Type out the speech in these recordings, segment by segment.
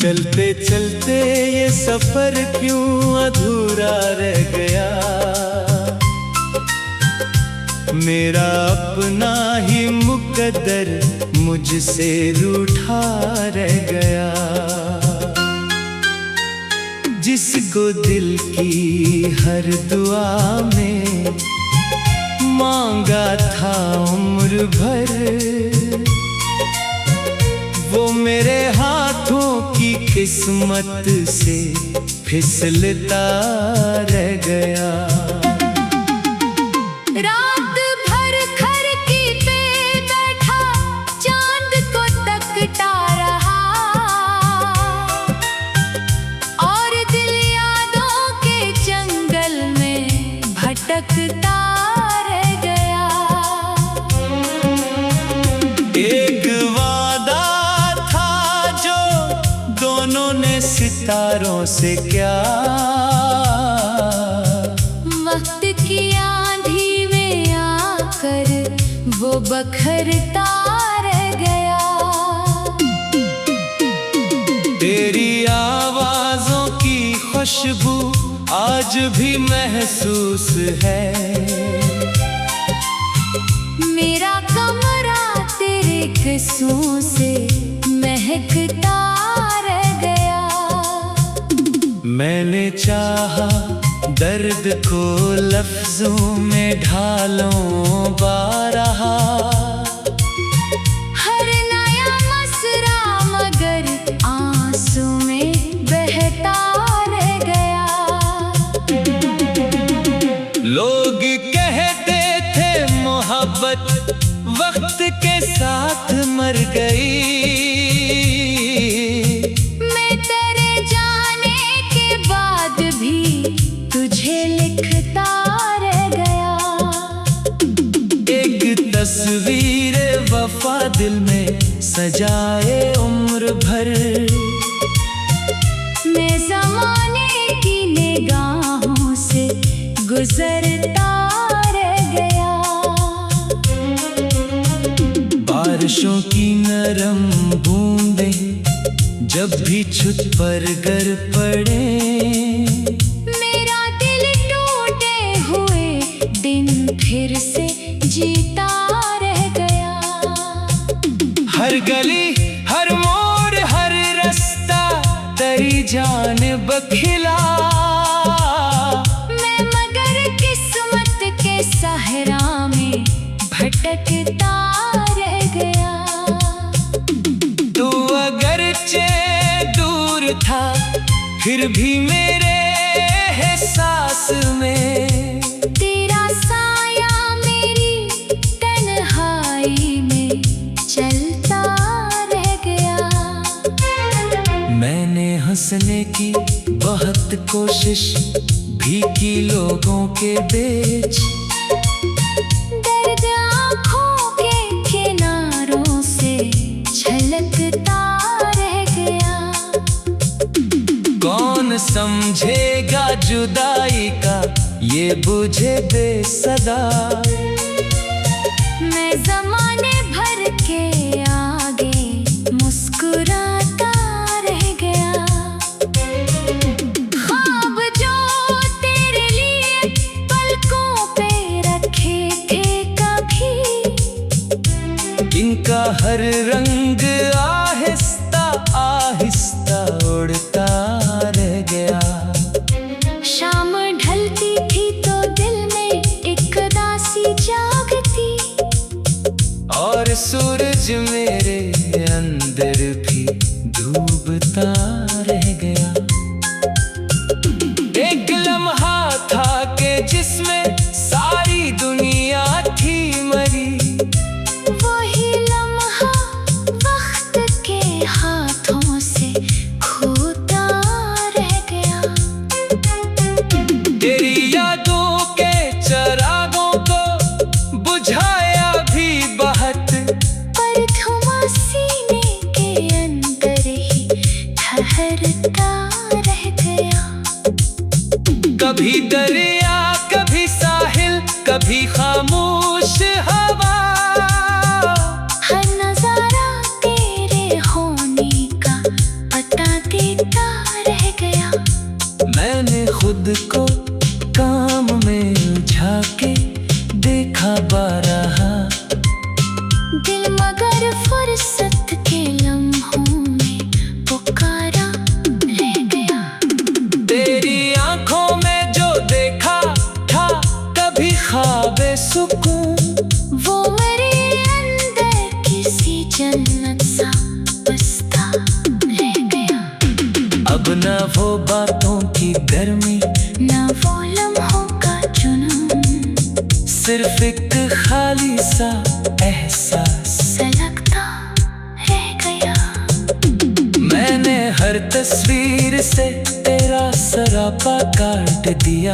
चलते चलते ये सफर क्यों अधूरा रह गया। मेरा अपना ही मुकद्दर मुझसे रूठा रह गया। जिसको दिल की हर दुआ में मांगा था उम्र भर, वो मेरे हाथों की किस्मत से फिसलता रह गया। रात भर खिड़की पे बैठा चांद को तकता रहा, और दिल यादों के जंगल में भटकता रह गया। एक वादा था जो दोनों ने सितारों से क्या, वक्त की आंधी में आकर वो बखरता रह गया। तेरी आवाज़ों की खुशबू आज भी महसूस है। मेरा कमरा तेरे किस्सों से महकता रह गया। मैंने चाहा दर्द को लफ्जों में ढालूं बारहा, हर नया मसरा मगर आंसू में बहता रह गया। लोग कहते थे मोहब्बत वक्त के साथ मर गई, मैं तेरे जाने के बाद भी तुझे लिखता रह गया। एक तस्वीर वफा दिल में सजाए उम्र भर, मैं ज़माने की निगाहों से गुजरता रह गया। बारिशों की नरम बूंदें जब भी छुत पर गर पड़े, मेरा दिल टूटे हुए दिन फिर से जीता रह गया। हर गली हर मोड़ हर रास्ता तेरी जानिब खिला, मैं मगर किस्मत के सहरा में भटकता रह गया। तू अगरचे दूर था फिर भी मेरे एहसास में, तेरा साया मेरी तन्हाई में चलता रह गया। मैंने हंसने की बहुत कोशिश भी की लोगों के बीच, दर्द आँखों के किनारों से छलकता रह गया। कौन समझेगा जुदाई का ये बुझे बेसदा, मैं ज़माने भर के आगे मुस्कुराता रह गया। ख्वाब जो तेरे लिए पलकों पे रखे थे कभी, इनका हर रंग आहिस्ता आहिस्ता उड़ता रह गया। शाम ढलती थी तो दिल में एक उदासी जागती, और सूरज मेरे अंदर भी डूबता रह गया। एक लम्हा था कि जिसमें सारी दुनिया थी मरी, वही लम्हा वक्त के हाथों से खोता रह गया। तेरी यादों के चरागों को बुझाया भी बहुत, पर धुआं सीने के अंदर ही ठहरता रह गया। कभी दरिया कभी साहिल कभी खामोश हवा, हर नजारा तेरे होने का पता दे फुर्सत के लम्हों में पुकारा रह गया। तेरी आंखों में जो देखा था कभी ख्वाबे सुकून, वो मेरे अंदर किसी जन्नत सा बसता रह गया। अब न वो बातों की गर्मी, ना वो लम्हों का जुनून, सिर्फ एक खाली सा एहसास सा लगता रह गया। मैंने हर तस्वीर से तेरा सरापा काट दिया,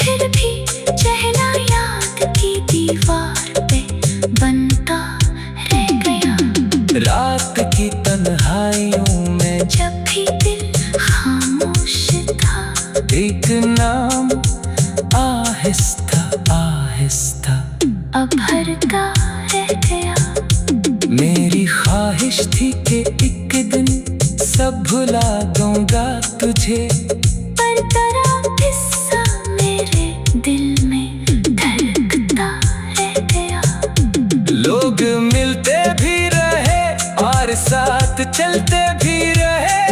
फिर भी चेहरा याद की दीवार पे बनता रह गया। रात की तन्हाइयों में जब भी दिल खामोश था, एक नाम आहिस्ता आहिस्ता अब भरता रह गया। मेरी ख्वाहिश थी कि एक दिन सब भुला दूंगा तुझे, पर तेरा किस्सा मेरे दिल में धड़कता रह गया। लोग मिलते भी रहे और साथ चलते भी रहे,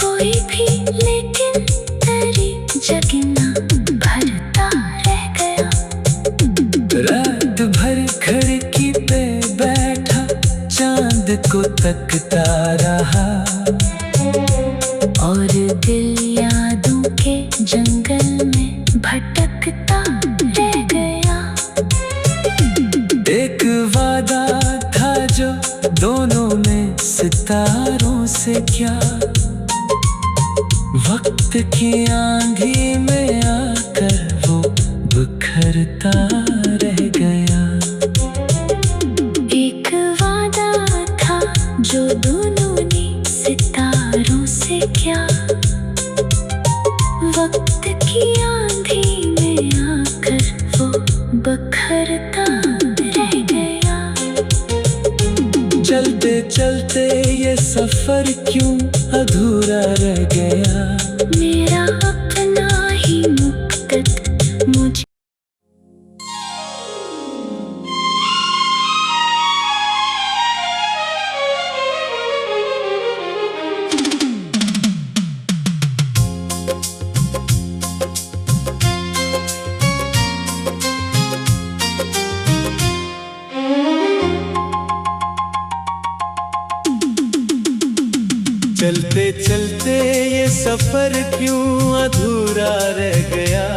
कोई भी लेकिन तेरी जगह ना भरता रह गया। रात भर खिड़की पे बैठा चांद को तकता रहा, और दिल यादों के जंगल में भटकता रह गया। एक वादा था जो दोनों ने सितारों से किया, वक्त की आंधी में आकर वो बिखरता रह गया। एक वादा था जो दोनों ने सितारों से किया, वक्त की आंधी में आकर वो बिखरता रह गया। चलते चलते ये सफर क्यों अधूरा रह गया, मेरा अपना ही मुक्तत मुझे चलते चलते ये सफर क्यों अधूरा रह गया,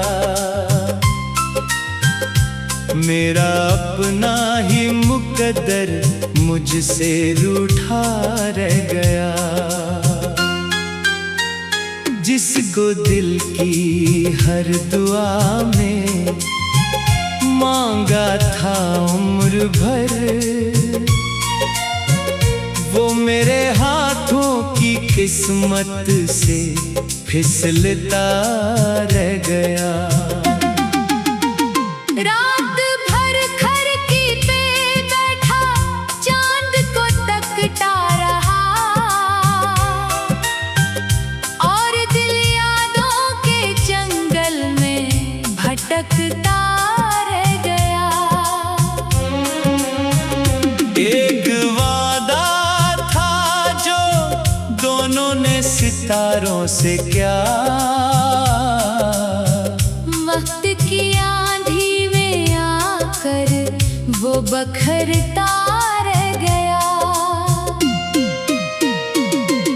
मेरा अपना ही मुकद्दर मुझसे रूठा रह गया। जिसको दिल की हर दुआ में मांगा था उम्र भर, वो मेरे हाथों की किस्मत से फिसलता रह गया। रात भर खिड़की पे बैठा चांद को तकता रहा, और दिल यादों के जंगल में भटकता रह गया। एक वादा था जो दोनों ने सितारों से क्या, वक्त की आंधी में आकर वो बखरता रह गया।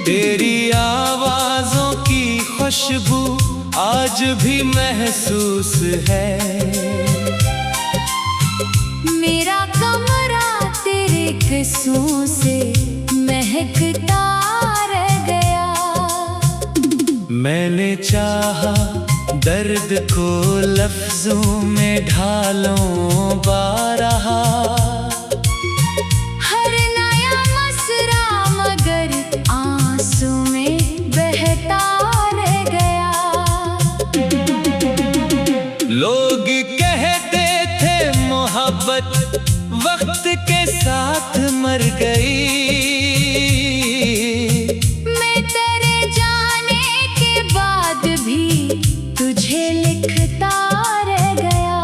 तेरी आवाजों की खुशबू आज भी महसूस है, मेरा कमरा तेरे किस्सों से महकता रह गया। मैंने चाहा दर्द को लफ्जों में ढालों बारहा, हर नया मसरा मगर आंसू में बहता रह गया। लोग कहते थे मोहब्बत वक्त के साथ मर गई, मैं तेरे जाने के बाद भी तुझे लिखता रह गया।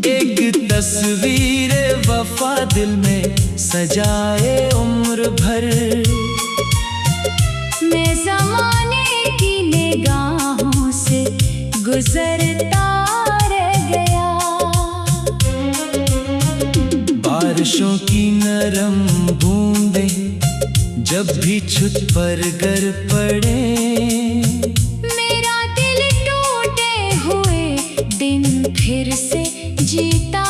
एक तस्वीर वफा दिल में सजाए उम्र भर। मैं ज़माने की निगाहों से गुजरता रह गया। बारिशों की नरम बूंदें जब भी छुत पर गर पड़े, मेरा दिल टूटे हुए दिन फिर से जीता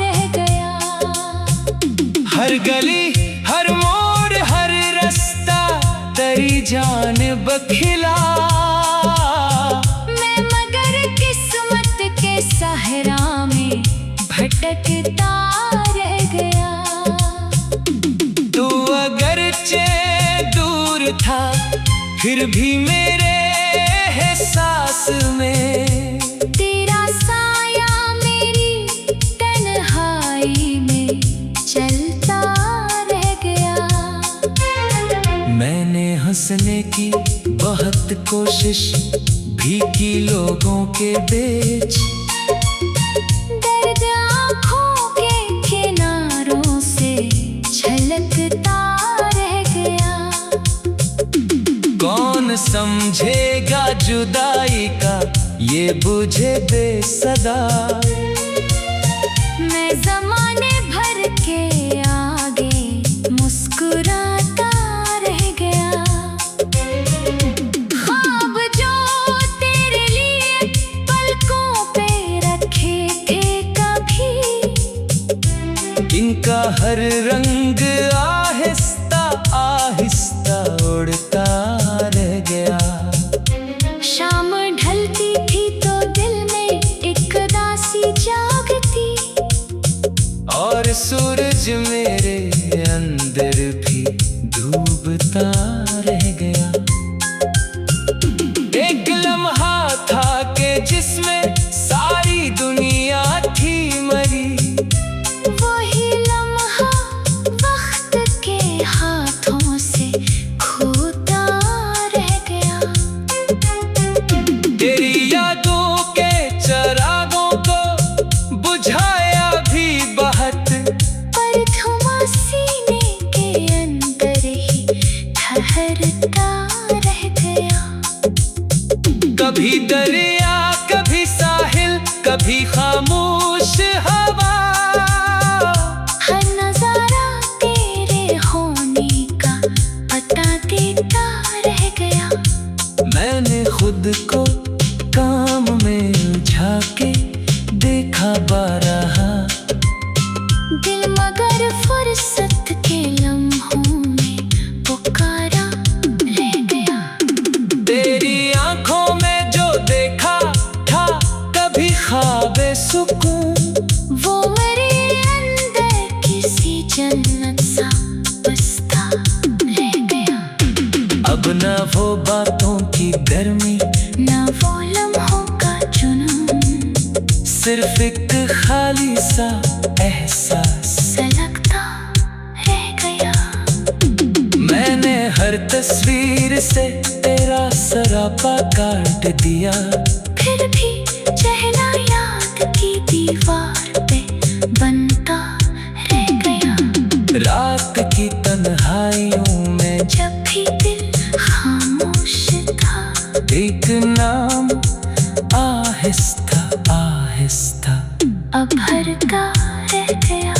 रह गया। हर गली हर मोड़ हर रास्ता तेरी जानिब खिला। मैं मगर किस्मत के सहरा में भटकता रह गया। तू अगरचे दूर था फिर भी मेरे एहसास में, तेरा साया मेरी तन्हाई में चलता रह गया। मैंने हंसने की बहुत कोशिश भी की लोगों के बीच, दर्द आँखों के किनारों से छलकता रह गया। कौन समझेगा जुदाई का ये बुझे बेसदा। मैं ज़माने भर के आगे मुस्कुराता रह गया। ख्वाब जो तेरे लिए पलकों पे रखे थे कभी, इनका हर रंग आहिस्ता आहिस्ता उड़ता रह गया। शाम ढलती थी तो दिल में एक उदासी जागती, और सूरज मेरे अंदर भी डूबता रह गया। एक लम्हा था कि जिसमें सारी दुनिया थी मरी, वही लम्हा वक्त के हाथों से खोता रह गया। तेरी यादों के चरागों को बुझाया भी बहुत, पर धुआं सीने के अंदर ही ठहरता रह गया। कभी दरिया कभी साहिल कभी खामोश हवा, हर नजारा तेरे होने का पता देता रह गया। मैंने खुद को काम में उलझा के देखा बारहा, दिल मगर फुर्सत के लम्हों में पुकारा रह गया। तेरी आंखों में जो देखा था कभी ख्वाबे सुकून, वो मेरे अंदर किसी जन्नत सा बसता रह गया। अब ना वो बातों की गर्मी ना वो लम्हों का जुनून, सिर्फ एक खाली सा एहसास सा लगता रह गया। मैंने हर तस्वीर से तेरा सरापा काट दिया, फिर भी चेहरा याद की दीवार पे बनता रह गया। रात की तन्हाइयों में जब भी दिल खामोश था, एक नाम आहिस्ता आहिस्ता अब भरता रह गया।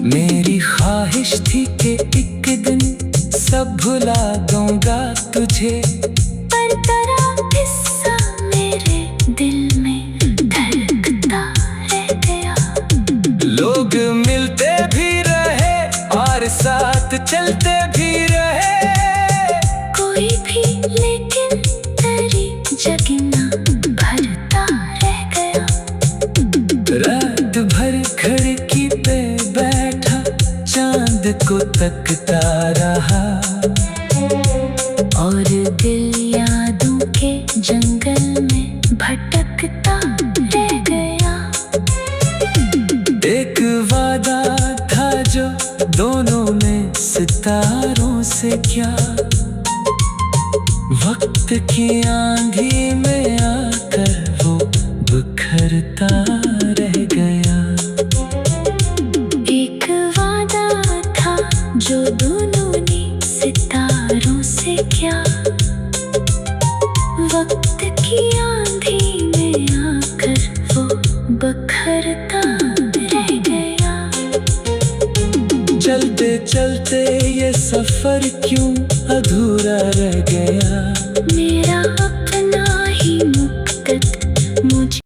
मेरी ख्वाहिश थी कि एक दिन सब भुला दूंगा तुझे, पर तेरा किस्सा मेरे दिल में धड़कता रह गया। लोग मिलते भी रहे और साथ चलते भी रहे, कोई भी लेकिन तेरी जगना भरता रह गया। रात भर खिड़की पे बैठा चांद को तकता रहा, और दिल यादों के जंगल में भटकता रह गया। एक वादा था जो दोनों ने सितारों से क्या, वक्त की आंधी में आकर वो बिखरता रह गया। एक वादा था बखरता रह गया। चलते चलते ये सफर क्यों अधूरा रह गया। मेरा अपना ही मुक्तक मुझे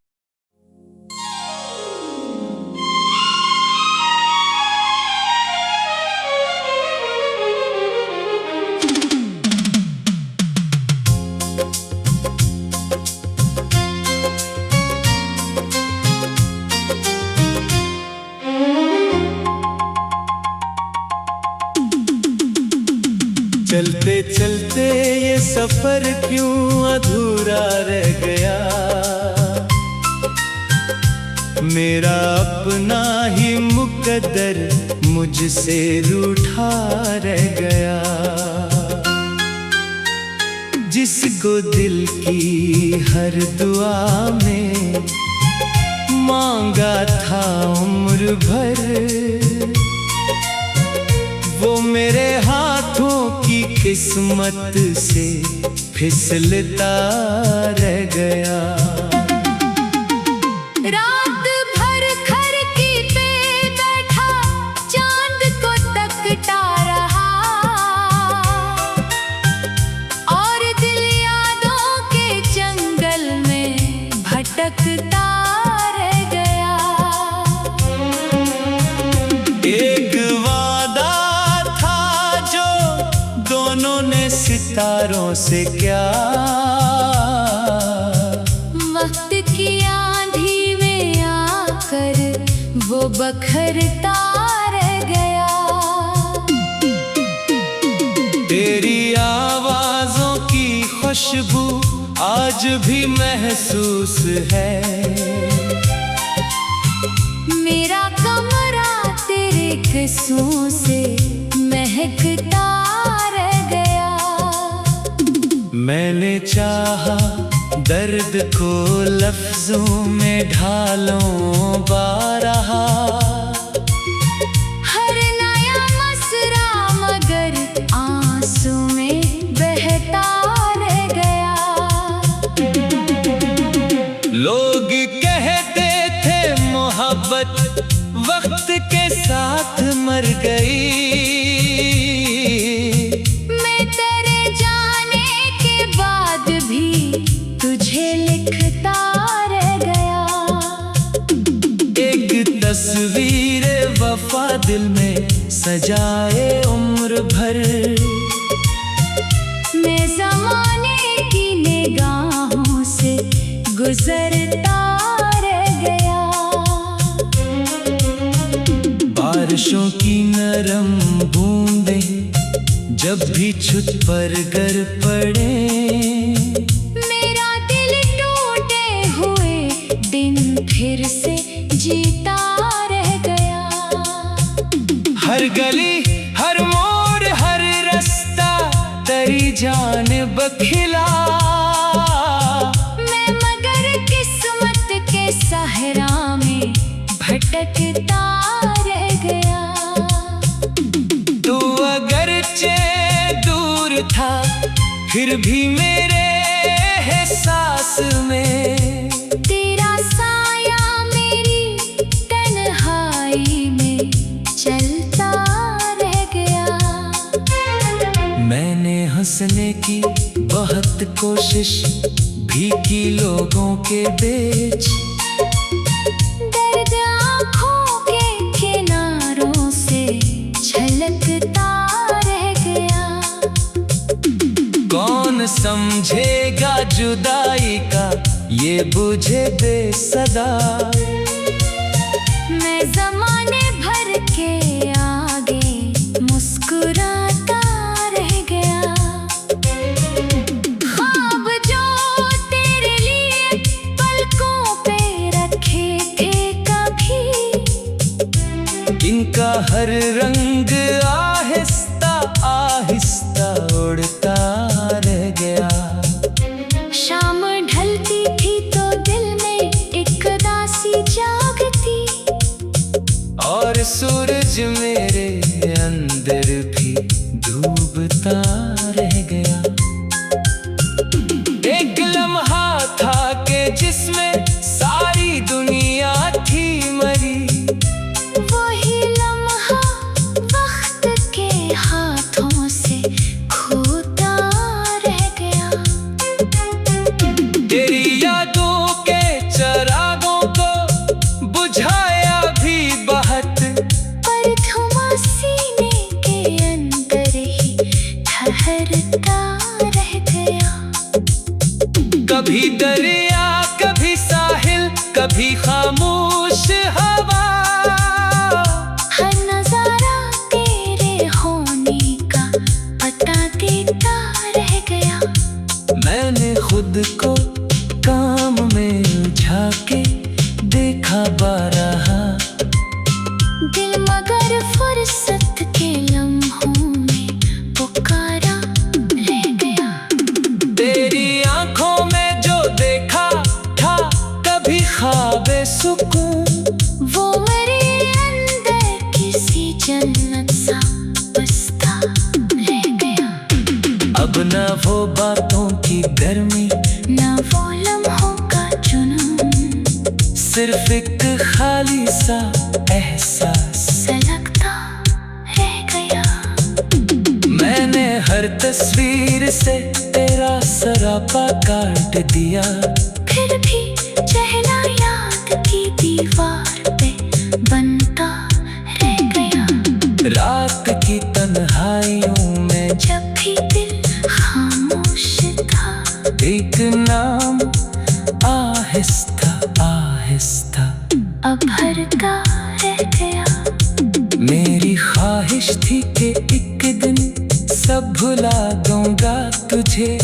चलते चलते ये सफर क्यों अधूरा रह गया। मेरा अपना ही मुकद्दर मुझसे रूठा रह गया। जिसको दिल की हर दुआ में मांगा था उम्र भर, वो मेरे हाथों की किस्मत से फिसलता रह गया। रात भर खिड़की पे बैठा चांद को तकता रहा, और दिल यादों के जंगल में भटकता रह गया। एक दोनों ने सितारों से क्या, वक्त की आंधी में आकर वो बखरता रह गया। तेरी आवाज़ों की खुशबू आज भी महसूस है। मेरा कमरा तेरे किस्सों से महकता रह गया। मैंने चाहा दर्द को लफ्जों में ढालों बारहा, हर नया मसरा मगर आंसू में बहता रह गया। लोग कहते थे मोहब्बत वक्त के साथ मर गई, मैं तेरे जाने के बाद भी तुझे लिखता रह गया। एक तस्वीर वफा दिल में सजाए उम्र भर, मैं ज़माने की निगाहों से गुजरता रह गया। बारिशों की नरम बूंदें जब भी छुत पर गर पड़े, मेरा दिल टूटे हुए दिन फिर से जीता रह गया। हर गली हर मोड़ हर रास्ता तेरी जानिब खिला, मैं मगर किस्मत के सहरा में भटकता रह गया। तू अगरचे दूर था फिर भी मेरे एहसास में, तेरा साया मेरी तन्हाई में चलता रह गया। मैंने हंसने की बहुत कोशिश भी की लोगों के बीच, दर्द आँखों के किनारों से छलकता रह गया। कौन समझेगा जुदाई का ये बुझे बेसदा, मैं ज़माने भर के आगे मुस्कुराता रह गया। ख्वाब जो तेरे लिए पलकों पे रखे थे कभी, इनका हर रंग आहिस्ता आहिस्ता उड़ता रह गया। शाम ढलती थी तो दिल में एक उदासी जागती, और सूरज मेरे अंदर भी डूबता रह गया। एक लम्हा था कि जिसमें सारी दुनिया कभी खामोश हवा। हर नजारा तेरे होने का पता देता रह गया। मैंने खुद को काम में उलझा के देखा बारहा। दिल मगर फुर्सत के लम्हों में पुकारा रह गया। तेरी आंखों में जो देखा था कभी ख्वाबे सुकून, वो मेरे अंदर किसी जन्नत सा बसता रह गया। अब ना वो बातों की गर्मी, ना वो लम्हों का जुनून, सिर्फ एक खाली सा एहसास सा लगता रह गया। मैंने हर तस्वीर से तेरा सरापा काट दिया। फिर भी चेहरा याद की दीवार पे बनता रह गया। रात की तन्हाइयों में जब भी दिल खामोश था, एक नाम आहिस्ता आहिस्ता अब भरता रह गया। मेरी ख्वाहिश थी कि एक दिन सब भुला दूंगा तुझे,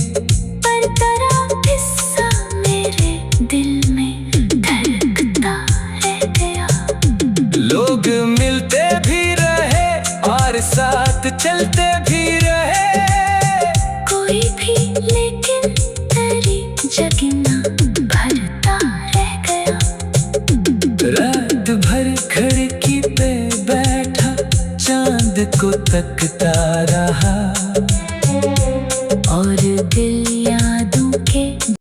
पर तेरा किस्सा मेरे दिल में धड़कता रह गया। लोग मिलते भी रहे और साथ चलते भी रहे, कोई भी लेकिन तेरी जगह ना भरता रह गया। रात भर खिड़की पे बैठा चांद को तकता रहा।